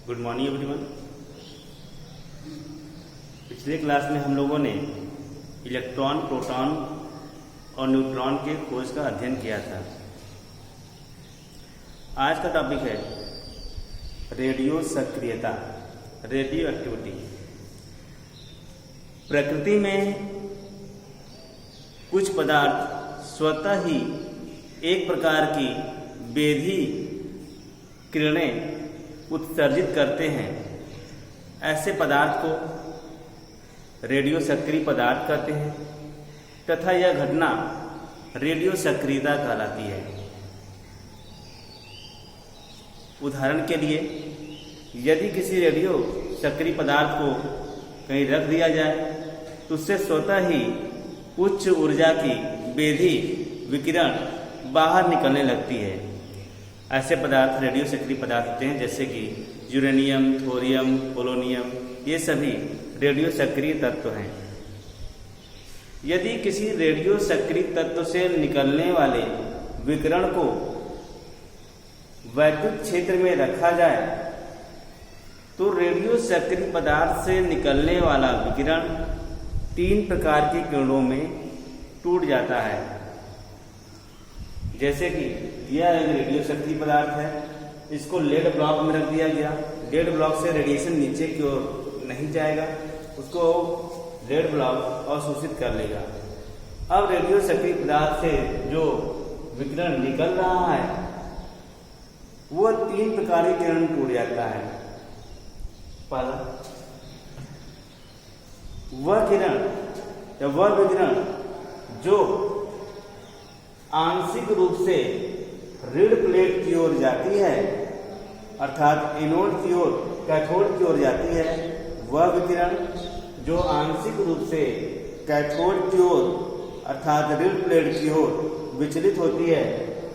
Good morning everyone. पिछले class में हम लोगों ने इलेक्ट्रॉन, प्रोटॉन और न्यूट्रॉन के खोज का अध्ययन किया था। आज का टॉपिक है रेडियो सक्रियता, रेडियो एक्टिविटी। प्रकृति में कुछ पदार्थ स्वतः ही एक प्रकार की बेधी किरणें उत्सर्जित करते हैं। ऐसे पदार्थ को रेडियो सक्रिय पदार्थ कहते हैं तथा यह घटना रेडियो सक्रियता कहलाती है। उदाहरण के लिए, यदि किसी रेडियो सक्रिय पदार्थ को कहीं रख दिया जाए तो उससे स्वतः ही उच्च ऊर्जा की बेधी विकिरण बाहर निकलने लगती है। ऐसे पदार्थ रेडियो सक्रिय पदार्थ होते हैं, जैसे कि यूरेनियम, थोरियम, पोलोनियम, ये सभी रेडियो सक्रिय तत्व हैं। यदि किसी रेडियो सक्रिय तत्व से निकलने वाले विकिरण को वैद्युत क्षेत्र में रखा जाए तो रेडियो सक्रिय पदार्थ से निकलने वाला विकिरण 3 प्रकार की किरणों में टूट जाता है। जैसे कि यह एक रेडियो सक्रिय पदार्थ है, इसको लेड ब्लॉक में रख दिया गया। लेड ब्लॉक से रेडिएशन नीचे की ओर नहीं जाएगा, उसको लेड ब्लॉक अवशोषित कर लेगा। अब रेडियो सक्रिय पदार्थ से जो विकिरण निकल रहा है वो 3 प्रकार की किरण टूट जाता है। पहला, वह किरण या वह विकिरण जो आंशिक रूप से ऋण प्लेट की ओर जाती है, अर्थात एनोड की ओर, कैथोड की ओर जाती है, वह विकिरण जो आंशिक रूप से कैथोड की ओर अर्थात ऋण प्लेट की ओर विचलित होती है,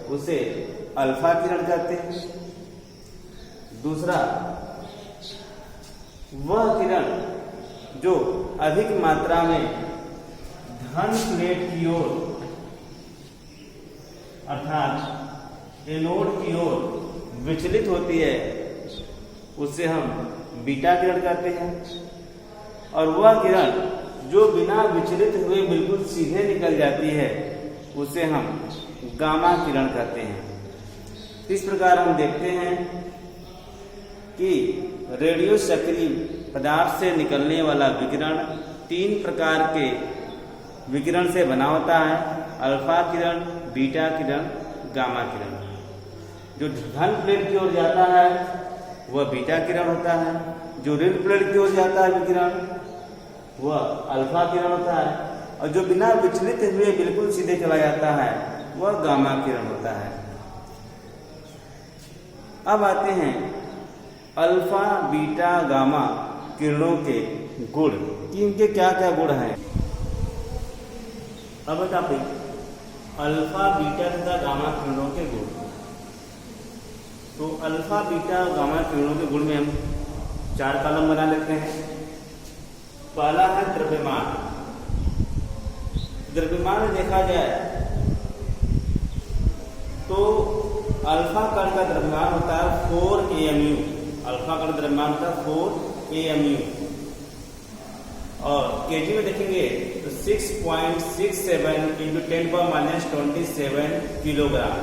उसे अल्फा किरण कहते हैं। दूसरा, वह किरण जो अधिक मात्रा में धन प्लेट की ओर अर्थात एनोड की ओर विचलित होती है, उसे हम बीटा किरण कहते हैं। और वह किरण जो बिना विचलित हुए बिल्कुल सीधे निकल जाती है, उसे हम गामा किरण कहते हैं। इस प्रकार हम देखते हैं कि रेडियो सक्रिय पदार्थ से निकलने वाला विकिरण 3 प्रकार के विकिरण से बना होता है: अल्फा किरण, बीटा किरण, गामा किरण। जो धन प्लेट की ओर जाता है वह बीटा किरण होता है, जो ऋण प्लेट की ओर जाता है विकिरण वह अल्फा किरण होता है, और जो बिना विचलित हुए बिल्कुल सीधे चला जाता है वह गामा किरण होता है। अब आते हैं अल्फा, बीटा, गामा किरणों के गुण कि इनके क्या क्या गुण हैं। अब टॉपिक अल्फा, बीटा तथा गामा किरणों के गुण। तो अल्फा, बीटा और गामा किरणों के गुण में हम 4 कॉलम बना लेते हैं। पहला है द्रव्यमान। द्रव्यमान में देखा जाए तो अल्फा कण का द्रव्यमान होता है 4 AMU। अल्फा कण द्रव्यमान होता है 4 AMU, और केजी में देखेंगे तो 6.67 × 10⁻⁻27 किलोग्राम।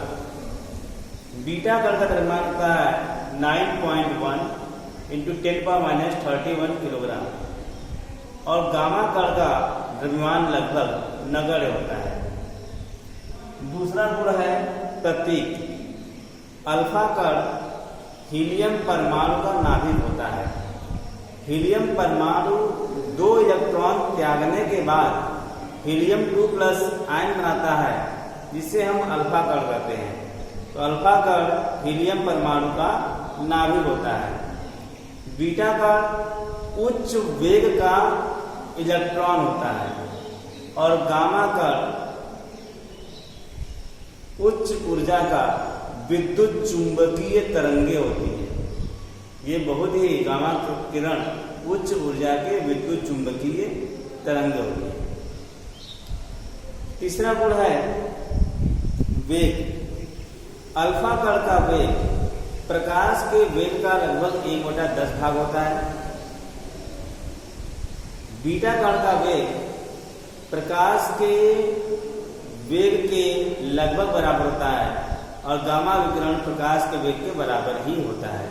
बीटा कण का द्रव्यमान होता है 9.1 × 10⁻31 किलोग्राम, और गामा कण का द्रव्यमान लगभग नगण्य होता है। दूसरा गुण है प्रतीक। अल्फा कण हीलियम परमाणु का नाभिक होता है। हीलियम परमाणु 2 इलेक्ट्रॉन त्यागने के बाद हीलियम 2+ आयन बनाता है, जिसे हम अल्फा कण कहते हैं। तो अल्फा कण हीलियम परमाणु का नाभिक होता है। बीटा कण उच्च वेग का इलेक्ट्रॉन होता है, और गामा कण उच्च ऊर्जा का विद्युत चुंबकीय तरंगे होती है। ये बहुत ही गामा किरण उच्च ऊर्जा के विद्युत चुंबकीय तरंगे होती है। तीसरा गुण है वेग। अल्फा कण का वेग प्रकाश के वेग का लगभग 1/10 भाग होता है। बीटा कण का वेग प्रकाश के वेग के लगभग बराबर होता है और गामा विकिरण प्रकाश के वेग के बराबर ही होता है।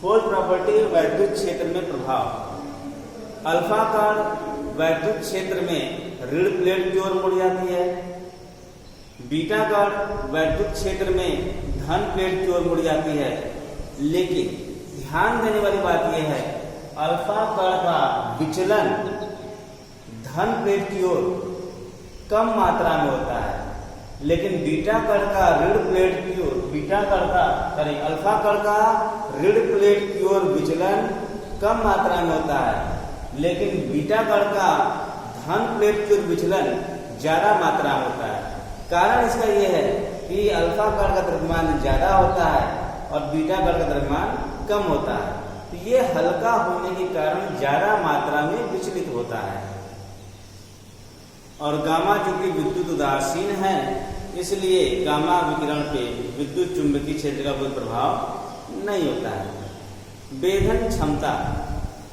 फोर्स प्रॉपर्टी वैद्युत क्षेत्र में प्रभाव। अल्फा कण वैद्युत क्षेत्र में ऋण प्लेट की ओर मुड़ जाती है। बीटा कण वैद्युत क्षेत्र में धन प्लेट की ओर मुड़ जाती है। लेकिन ध्यान देने वाली बात यह है, अल्फा कण का विचलन धन प्लेट की ओर कम मात्रा में होता है, लेकिन बीटा कण का ऋण प्लेट की ओर अल्फा कण का ऋण प्लेट की ओर विचलन कम मात्रा में होता है, लेकिन बीटा कण का धन प्लेट की ओर विचलन ज्यादा मात्रा में होता है। कारण इसका यह है कि अल्फा कण का द्रव्यमान ज्यादा होता है और बीटा कण का द्रव्यमान कम होता है, तो ये हल्का होने के कारण ज्यादा मात्रा में विचलित होता है। और गामा चूंकि विद्युत उदासीन है, इसलिए गामा विकिरण पे विद्युत चुंबकीय क्षेत्र का कोई प्रभाव नहीं होता है। वेधन क्षमता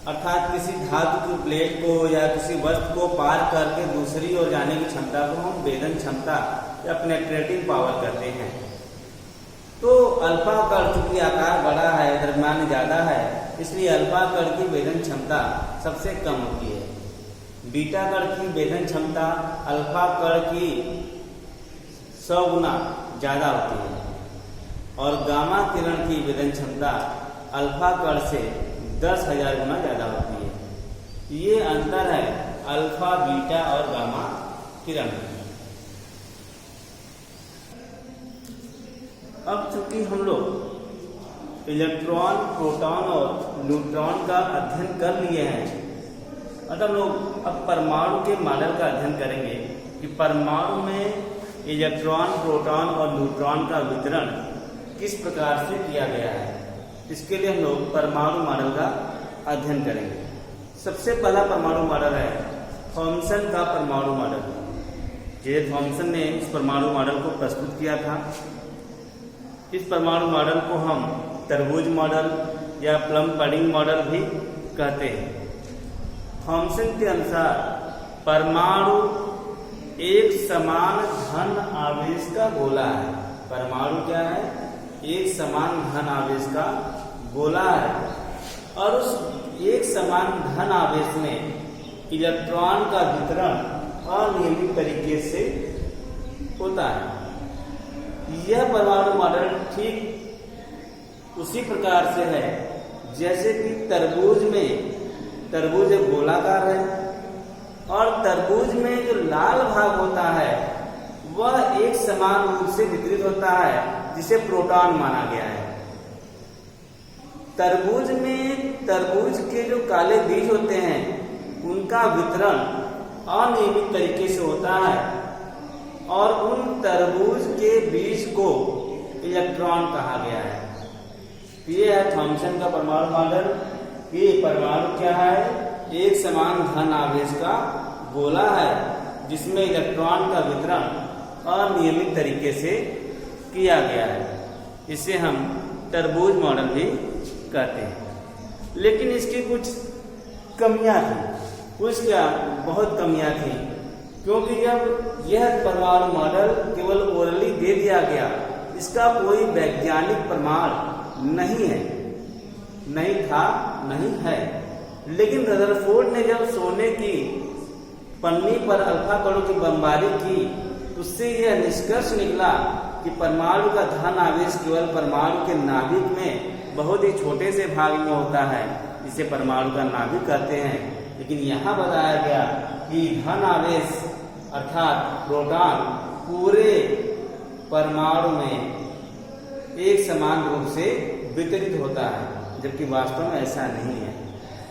अर्थात किसी धातु की प्लेट को या किसी वस्तु को पार करके दूसरी ओर जाने की क्षमता को हम वेधन क्षमता या पेनिट्रेटिंग पावर कहते हैं। तो अल्फा कण चूंकि आकार बड़ा है, द्रव्यमान ज्यादा है, इसलिए अल्फा कण की वेधन क्षमता सबसे कम होती है। बीटा कण की वेधन क्षमता अल्फा कण की 100 गुना ज्यादा होती है और गामा किरण की वेधन क्षमता अल्फा कण से 10,000 गुना ज्यादा होती है। ये अंतर है अल्फा, बीटा और गामा किरण। अब चूंकि हम लोग इलेक्ट्रॉन, प्रोटॉन और न्यूट्रॉन का अध्ययन कर लिए हैं, अतः हम लोग अब परमाणु के मॉडल का अध्ययन करेंगे कि परमाणु में इलेक्ट्रॉन, प्रोटॉन और न्यूट्रॉन का वितरण किस प्रकार से किया गया है। इसके लिए हम लोग परमाणु मॉडल का अध्ययन करेंगे। सबसे पहला परमाणु मॉडल है थॉमसन का परमाणु मॉडल। जे थॉमसन ने इस परमाणु मॉडल को प्रस्तुत किया था। इस परमाणु मॉडल को हम तरबूज मॉडल या प्लम पडिंग मॉडल भी कहते हैं। थॉमसन के अनुसार परमाणु एक समान धन आवेश का गोला है। परमाणु क्या है? एक समान धन आवेश का गोला है और उस एक समान धन आवेश में इलेक्ट्रॉन का वितरण अनियमित तरीके से होता है। यह परमाणु मॉडल ठीक उसी प्रकार से है जैसे कि तरबूज एक गोलाकार है और तरबूज में जो लाल भाग होता है वह एक समान रूप से वितरित होता है, जिसे प्रोटॉन माना गया है। तरबूज के जो काले बीज होते हैं उनका वितरण अनियमित तरीके से होता है और उन तरबूज के बीज को इलेक्ट्रॉन कहा गया है। ये है थॉमसन का परमाणु मॉडल। ये परमाणु क्या है? एक समान धन आवेश का गोला है जिसमें इलेक्ट्रॉन का वितरण अनियमित तरीके से किया गया है। इसे हम तरबूज मॉडल भी कहते हैं। लेकिन इसकी कुछ कमियां थी। कुछ क्या? बहुत कमियां थी, क्योंकि जब यह परमाणु मॉडल केवल ओरली दे दिया गया, इसका कोई वैज्ञानिक प्रमाण नहीं है, नहीं था, नहीं है। लेकिन रदरफोर्ड ने जब सोने की पन्नी पर अल्फा कणों की बमबारी की, उससे यह निष्कर्ष निकला कि परमाणु का धन आवेश केवल परमाणु के नाभिक में बहुत ही छोटे से भाग में होता है, जिसे परमाणु का नाभिक कहते हैं। लेकिन यहाँ बताया गया कि धन आवेश अर्थात प्रोटॉन पूरे परमाणु में एक समान रूप से वितरित होता है, जबकि वास्तव में ऐसा नहीं है।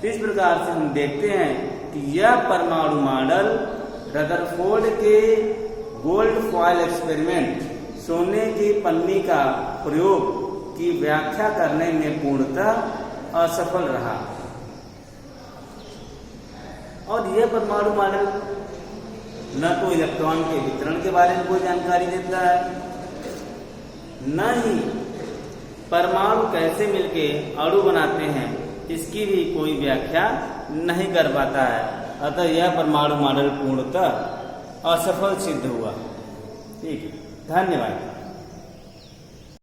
इस प्रकार से हम देखते हैं कि यह परमाणु मॉडल रदरफोर्ड के गोल्ड फॉयल एक्सपेरिमेंट, सोने की पन्नी का प्रयोग की व्याख्या करने में पूर्णतः असफल रहा। और यह परमाणु मॉडल न तो इलेक्ट्रॉन के वितरण के बारे में कोई जानकारी देता है, न ही परमाणु कैसे मिलके अणु बनाते हैं इसकी भी कोई व्याख्या नहीं कर पाता है। अतः यह परमाणु मॉडल पूर्णतः असफल सिद्ध हुआ। ठीक, धन्यवाद।